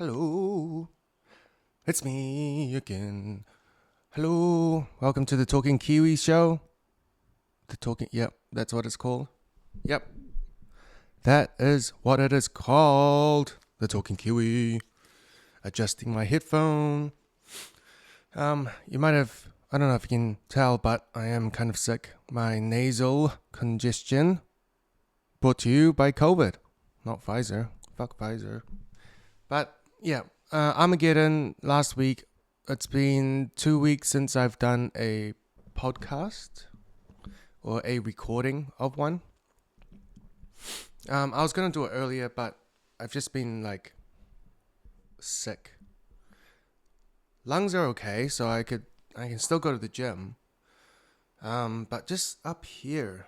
Hello, it's me again. Hello, welcome to the Talking Kiwi show. Yep, that's what it's called. Yep, that is what it is called. The Talking Kiwi. Adjusting my headphone. You might have, I don't know if you can tell, but I am kind of sick. My nasal congestion brought to you by COVID. Not Pfizer. Fuck Pfizer. But yeah, Armageddon last week. It's been 2 weeks since I've done a podcast or a recording of one. I was gonna do it earlier, but I've just been like sick. Lungs are okay, so I can still go to the gym. But just up here,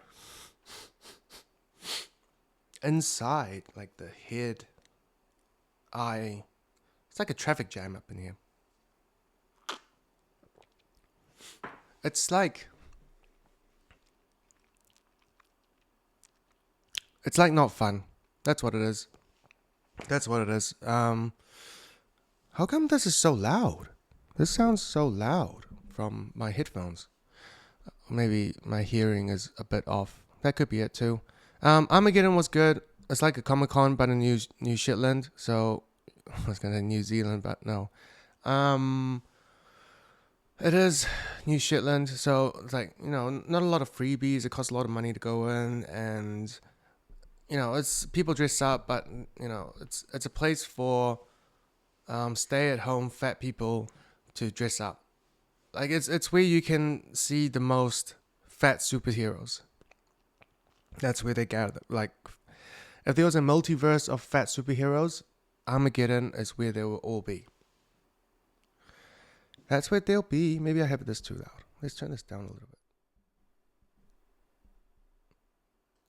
inside, like the head, eye, it's like a traffic jam up in here. It's like not fun. That's what it is. How come this is so loud? This sounds so loud from my headphones. Maybe my hearing is a bit off. That could be it too. Armageddon was good. It's like a Comic-Con but in New Shitland. So I was gonna say New Zealand, but no. It is New Shitland, so it's like, not a lot of freebies. It costs a lot of money to go in, and it's people dress up, but it's a place for stay-at-home fat people to dress up. Like it's where you can see the most fat superheroes. That's where they gather. Like, if there was a multiverse of fat superheroes, Armageddon is where they will all be. That's where they'll be. Maybe I have this too loud. Let's turn this down a little bit.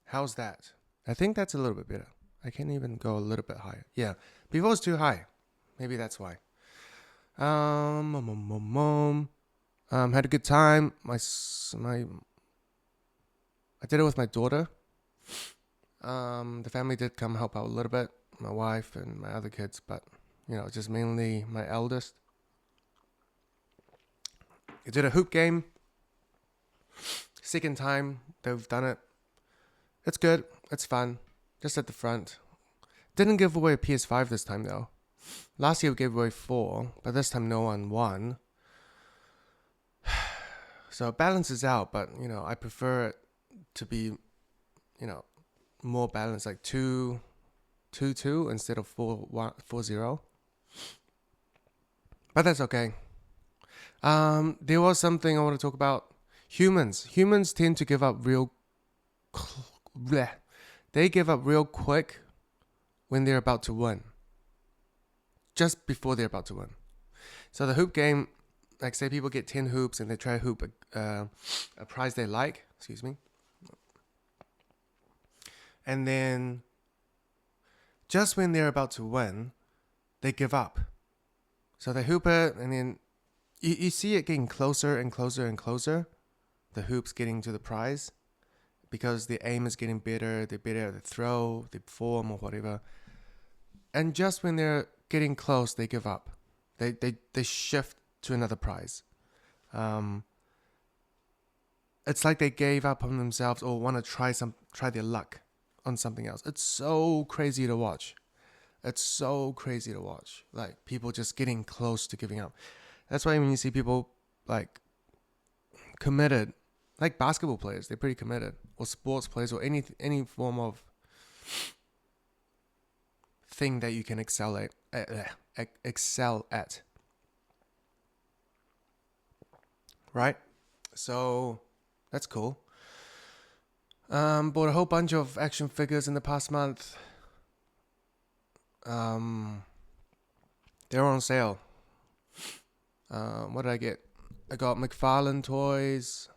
How's that? I think that's a little bit better. I can even go a little bit higher. Yeah, before it was too high. Maybe that's why. Had a good time. I did it with my daughter. The family did come help out a little bit. My wife and my other kids, but just mainly my eldest. I did a hoop game. Second time they've done it. It's good. It's fun. Just at the front. Didn't give away a PS5 this time though. Last year we gave away 4, but this time no one won. So it balances out, but I prefer it to be, more balanced, like 2-2 instead of 4-0. But that's okay. There was something I want to talk about. Humans tend to give up real quick when they're about to win. Just before they're about to win. So the hoop game, like say people get 10 hoops and they try to hoop a prize they like. Excuse me. And then just when they're about to win, they give up. So they hoop it, and then you see it getting closer and closer and closer. The hoops getting to the prize. Because the aim is getting better. They're better at the throw, the form, or whatever. And just when they're getting close, they give up. They shift to another prize. It's like they gave up on themselves or want to try their luck on something else. It's so crazy to watch. Like people just getting close to giving up. That's why when you see people like committed, like basketball players, they're pretty committed, or sports players, or any form of thing that you can excel at. Right? So that's cool. Bought a whole bunch of action figures in the past month. They're on sale. What did I get? I got McFarlane toys.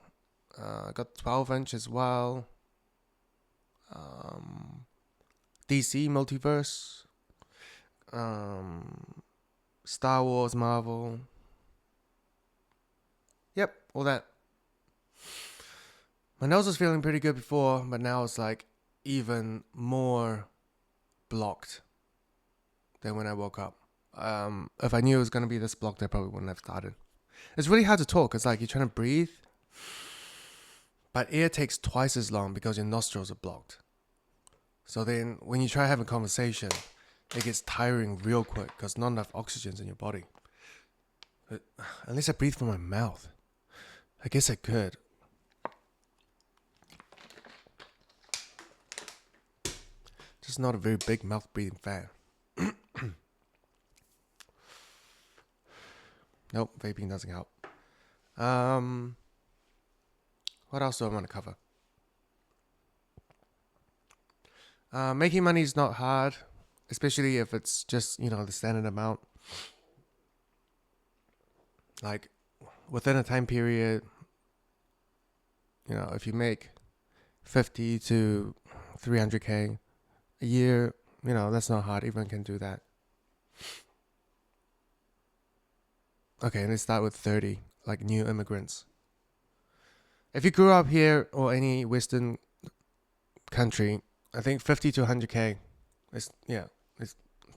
I got 12-inch as well. DC Multiverse. Star Wars, Marvel. Yep, all that. My nose was feeling pretty good before, but now it's like even more blocked than when I woke up. if I knew it was going to be this blocked, I probably wouldn't have started. It's really hard to talk. It's like you're trying to breathe, but air takes twice as long because your nostrils are blocked. So then when you try to have a conversation, it gets tiring real quick because not enough oxygen's in your body. But unless I breathe from my mouth, I guess I could. Just not a very big mouth breathing fan. Nope, vaping doesn't help. What else do I want to cover? Making money is not hard, especially if it's just, the standard amount. Like, within a time period, if you make 50 to 300K a year, that's not hard. Everyone can do that. Okay, let's start with 30, like new immigrants. If you grew up here or any Western country, I think 50 to 100K,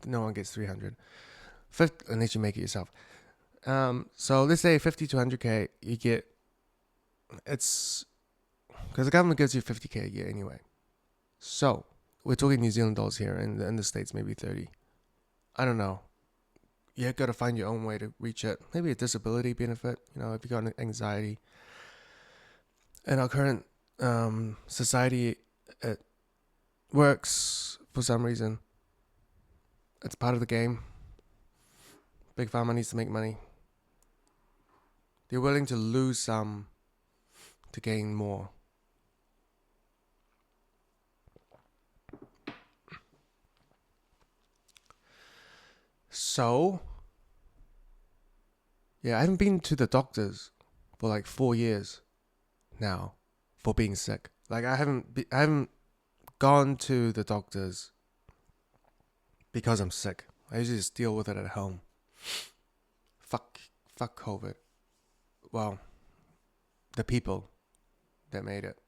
no one gets 300. 50, unless you make it yourself. So let's say 50 to 100K, you get, it's, because the government gives you 50K a year anyway. So, we're talking New Zealand dollars here, and in the States maybe 30. I don't know. You got to find your own way to reach it. Maybe a disability benefit, if you got anxiety. In our current society, it works for some reason. It's part of the game. Big Pharma needs to make money. They're willing to lose some to gain more. So, yeah, I haven't been to the doctors for like 4 years now for being sick. Like I haven't gone to the doctors because I'm sick. I usually just deal with it at home. Fuck COVID. Well, the people that made it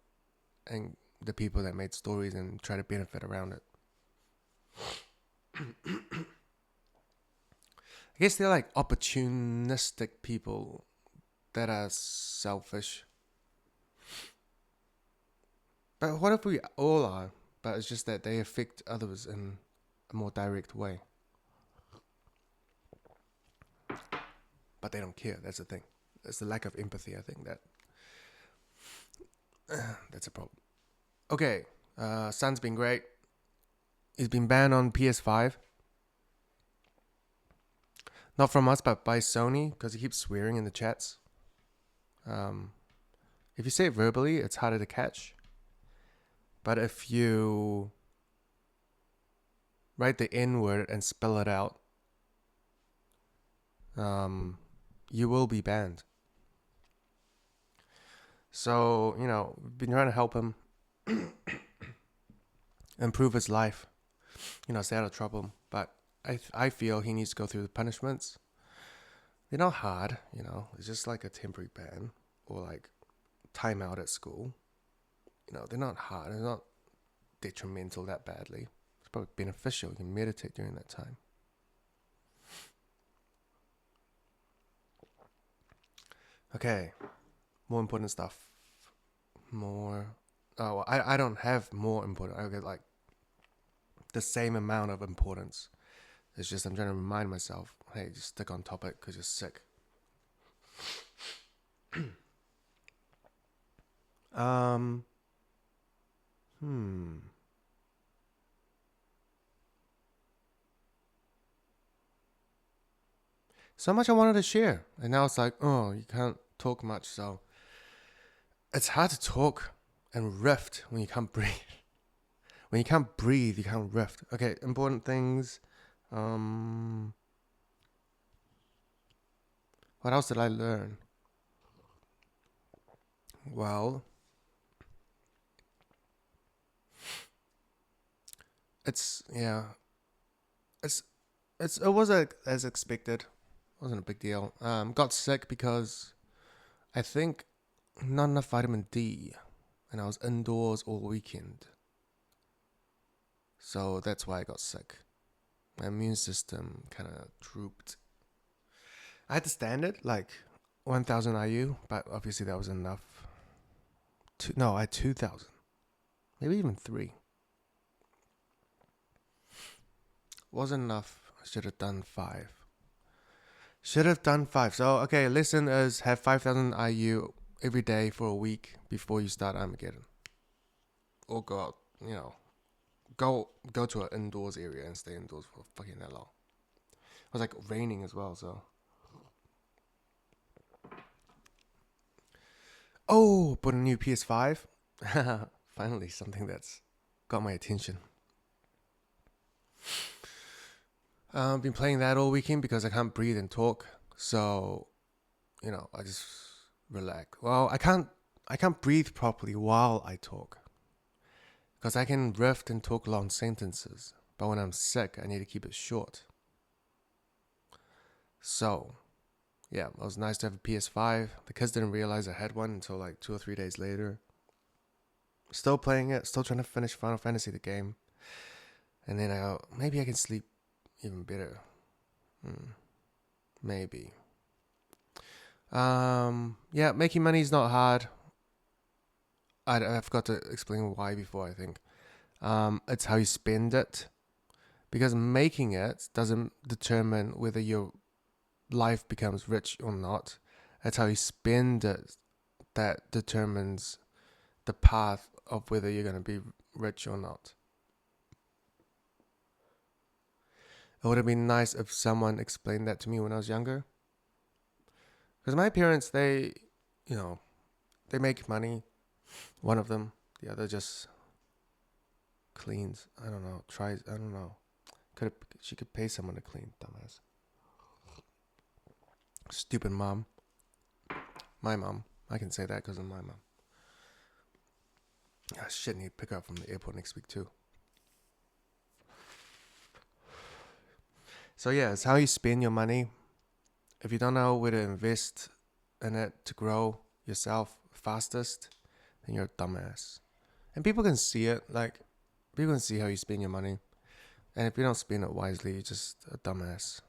and the people that made stories and try to benefit around it. I guess they're like opportunistic people that are selfish. But what if we all are? But it's just that they affect others in a more direct way. But they don't care. That's the thing. It's the lack of empathy, I think, that's a problem. Okay. Sun's been great. He's been banned on PS5. Not from us, but by Sony, because he keeps swearing in the chats. If you say it verbally, it's harder to catch. But if you write the N word and spell it out, you will be banned. So, we've been trying to help him improve his life, stay out of trouble. But I feel he needs to go through the punishments. They're not hard, it's just like a temporary ban or like time out at school. They're not hard. They're not detrimental that badly. It's probably beneficial. You can meditate during that time. Okay. More important stuff. I don't have more important. I get like the same amount of importance. It's just I'm trying to remind myself, hey, just stick on topic because you're sick. So much I wanted to share. And now it's like, you can't talk much. So it's hard to talk and riff when you can't breathe. When you can't breathe, you can't riff. Okay, important things. What else did I learn? Well, it wasn't as expected. It wasn't a big deal. Got sick because I think not enough vitamin D, and I was indoors all weekend. So that's why I got sick. My immune system kind of drooped. I had the standard, like 1,000 IU, but obviously that was enough. I had 2,000. Maybe even 3. Wasn't enough. I should have done 5. So, okay, listeners, have 5,000 IU every day for a week before you start Armageddon. Or go out, go to an indoors area and stay indoors for fucking that long. It was like raining as well, so. Oh, bought a new PS5. Finally, something that's got my attention. I've been playing that all weekend because I can't breathe and talk. So, I just relax. Well, I can't breathe properly while I talk. Because I can riff and talk long sentences. But when I'm sick, I need to keep it short. So, yeah, it was nice to have a PS5. The kids didn't realize I had one until like 2 or 3 days later. Still playing it, still trying to finish Final Fantasy, the game. And then I go, maybe I can sleep even better. Maybe. Yeah, making money is not hard. I forgot to explain why before, I think. It's how you spend it. Because making it doesn't determine whether your life becomes rich or not. It's how you spend it that determines the path of whether you're going to be rich or not. It would have been nice if someone explained that to me when I was younger. Because my parents, they make money. One of them, the other just cleans. I don't know. She could pay someone to clean, dumbass. Stupid mom. My mom. I can say that because of my mom. Ah, shit, need to pick her up from the airport next week too. So yeah, it's how you spend your money. If you don't know where to invest in it to grow yourself fastest, then you're a dumbass. And people can see it. Like, people can see how you spend your money. And if you don't spend it wisely, you're just a dumbass.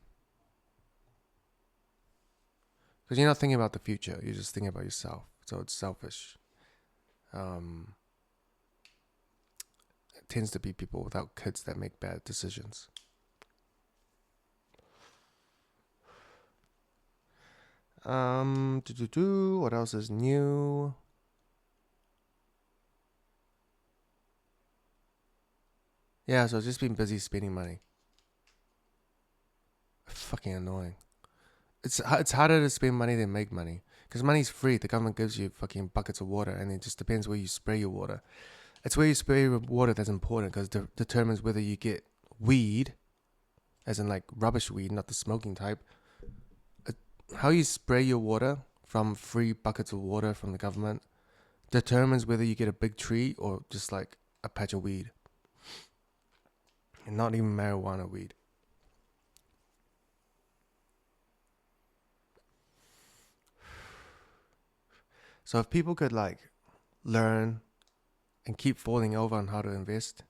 Because you're not thinking about the future. You're just thinking about yourself. So it's selfish. It tends to be people without kids that make bad decisions. What else is new? Yeah, so just been busy spending money. Fucking annoying. It's harder to spend money than make money. Because money's free. The government gives you fucking buckets of water, and it just depends where you spray your water. It's where you spray your water that's important, because it determines whether you get weed, as in like rubbish weed, not the smoking type. How you spray your water from free buckets of water from the government determines whether you get a big tree or just like a patch of weed. And not even marijuana weed. So if people could like learn and keep falling over on how to invest,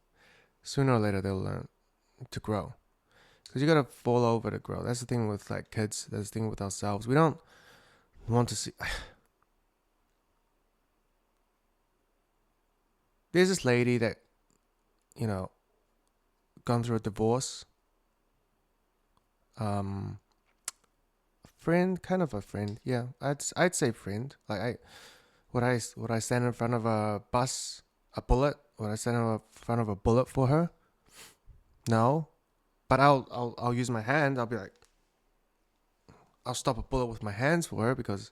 sooner or later they'll learn to grow. Because you gotta fall over to grow. That's the thing with like kids. That's the thing with ourselves. We don't want to see. There's this lady that, gone through a divorce. Friend, kind of a friend. Yeah, I'd say friend. Like would I stand in front of a bus, a bullet? Would I stand in front of a bullet for her? No, but I'll use my hand. I'll be like, I'll stop a bullet with my hands for her because,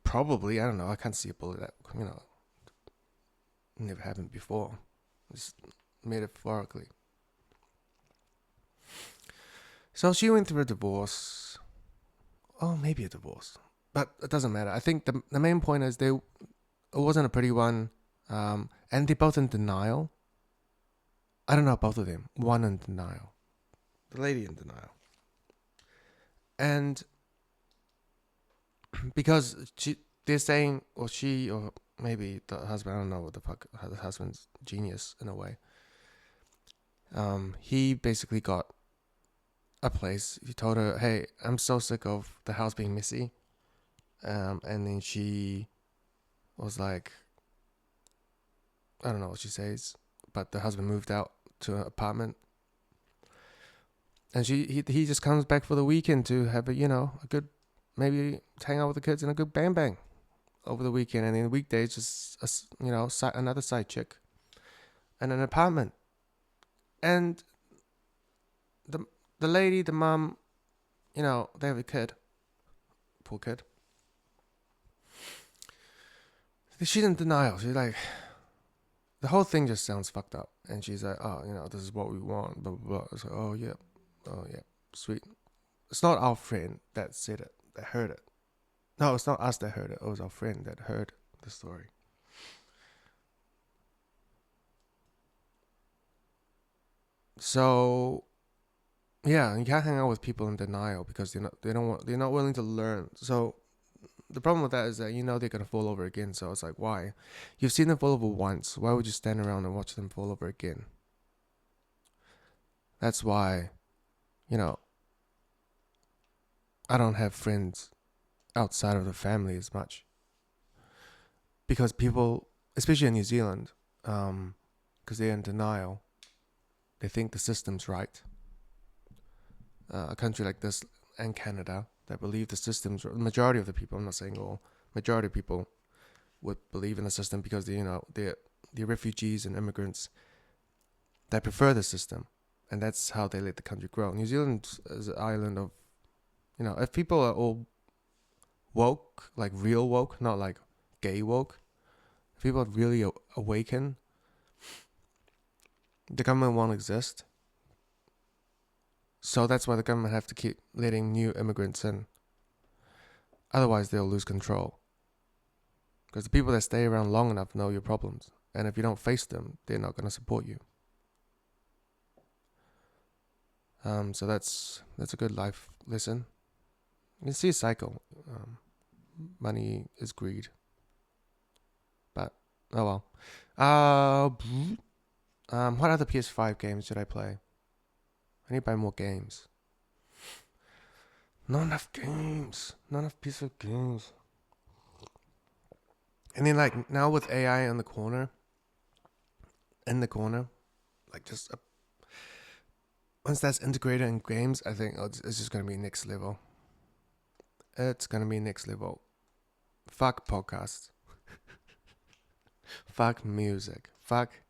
probably, I don't know. I can't see a bullet that never happened before. Just metaphorically. So she went through a divorce. Oh, maybe a divorce. But it doesn't matter. I think the main point is it wasn't a pretty one. And they're both in denial. I don't know, both of them. One in denial. The lady in denial. And because they're saying, or she, or maybe the husband, I don't know what the fuck, the husband's genius in a way. He basically got a place. He told her, "Hey, I'm so sick of the house being messy." And then she was like, I don't know what she says, but the husband moved out to an apartment, and he just comes back for the weekend to have a good, maybe hang out with the kids and a good bang bang over the weekend, and then the weekdays just another side chick and an apartment, and the the lady, the mom, they have a kid, poor kid. She's in denial. She's like, the whole thing just sounds fucked up, and she's like, oh, this is what we want, blah blah blah. It's like, oh yeah, sweet. It's not our friend that said it, that heard it. No, it's not us that heard it. It was our friend that heard the story. So yeah, you can't hang out with people in denial because they're not willing to learn. So the problem with that is that they're gonna fall over again. So it's like, why? You've seen them fall over once. Why would you stand around and watch them fall over again? That's why, I don't have friends outside of the family as much, because people, especially in New Zealand, because they're in denial, they think the system's right. A country like this and Canada that believe the system's right. Majority of the people, I'm not saying all, majority of people would believe in the system because they're refugees and immigrants that prefer the system, and that's how they let the country grow. New Zealand is an island of, if people are all woke, like real woke, not like gay woke, if people really awaken, the government won't exist. So that's why the government have to keep letting new immigrants in. Otherwise, they'll lose control. Because the people that stay around long enough know your problems. And if you don't face them, they're not going to support you. So that's a good life lesson. You can see a cycle. Money is greed. But, oh well. What other PS5 games should I play? I need to buy more games. Not enough games. Not enough piece of games. And then like now with AI in the corner, like just once that's integrated in games, I think it's just gonna be next level. It's gonna be next level. Fuck podcasts. Fuck music. Fuck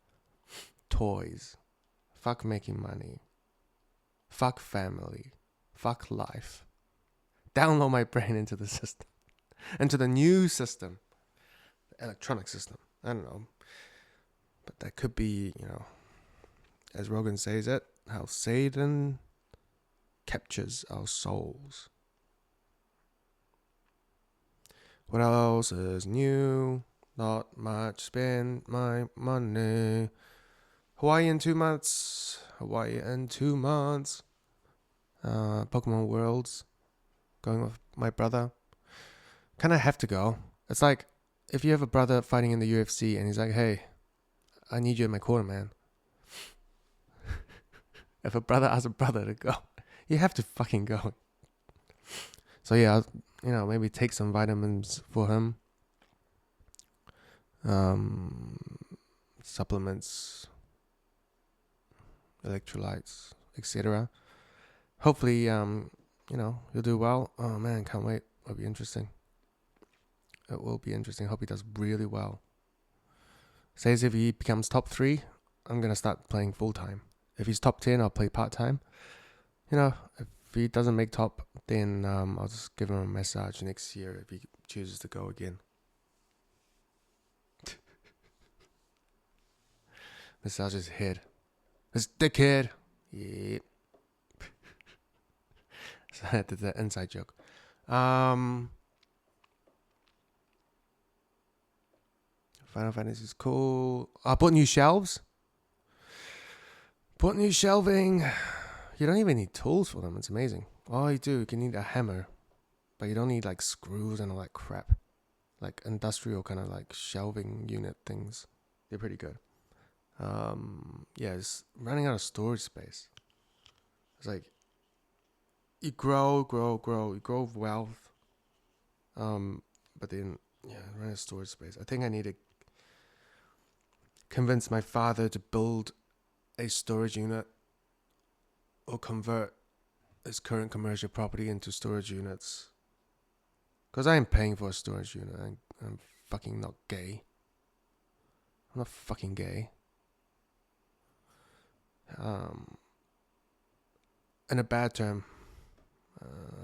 toys. Fuck making money. Fuck family. Fuck life. Download my brain into the system. Into the new system. The electronic system. I don't know. But that could be, as Rogan says it, how Satan captures our souls. What else is new? Not much. Spend my money. Hawaii in 2 months. Pokemon Worlds. Going with my brother. Kind of have to go. It's like if you have a brother fighting in the UFC and he's like, hey, I need you in my corner, man. If a brother asks a brother to go, you have to fucking go. So yeah, maybe take some vitamins for him. Supplements, electrolytes, etc. Hopefully, you'll do well. Oh man, can't wait. It'll be interesting. It will be interesting. Hope he does really well. Says if he becomes top 3, I'm gonna start playing full time. If he's top 10, I'll play part time. If he doesn't make top, then I'll just give him a massage next year if he chooses to go again. Massage his head. This dickhead. Yeah. So I did that inside joke. Final Fantasy is cool. I bought new shelves. Bought new shelving. You don't even need tools for them. It's amazing. All you do, you need a hammer. But you don't need like screws and all that crap. Like industrial kind of like shelving unit things. They're pretty good. Yeah, it's running out of storage space. It's like you grow, you grow wealth. But then run out of storage space. I think I need to convince my father to build a storage unit or convert his current commercial property into storage units. Because I am paying for a storage unit. I'm fucking not gay. I'm not fucking gay. In a bad term,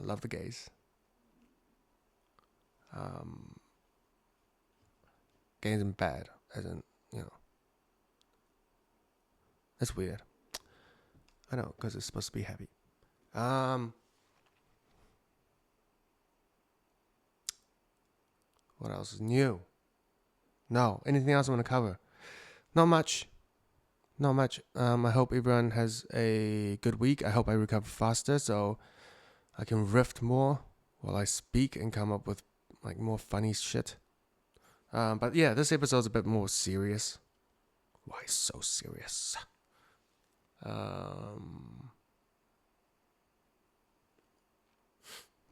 love the gays. Gay isn't bad, as in, that's weird. I know, because it's supposed to be happy. What else is new? No. Anything else I want to cover? Not much. I hope everyone has a good week. I hope I recover faster so I can riff more while I speak and come up with like more funny shit. But yeah, this episode's a bit more serious. Why so serious?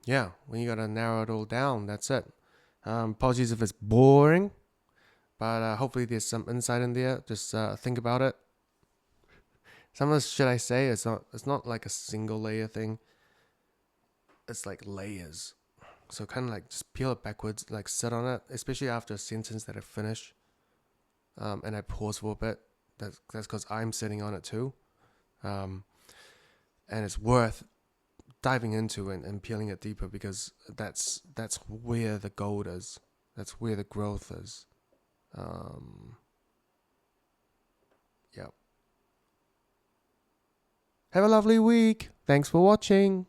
Yeah, when you gotta narrow it all down, that's it. Apologies if it's boring, but hopefully there's some insight in there. Just think about it. Some of the shit I say, it's not like a single layer thing. It's like layers. So kind of like just peel it backwards, like sit on it, especially after a sentence that I finish, and I pause for a bit. That's because I'm sitting on it too, and it's worth diving into and peeling it deeper because that's where the gold is. That's where the growth is. Yep. Have a lovely week. Thanks for watching.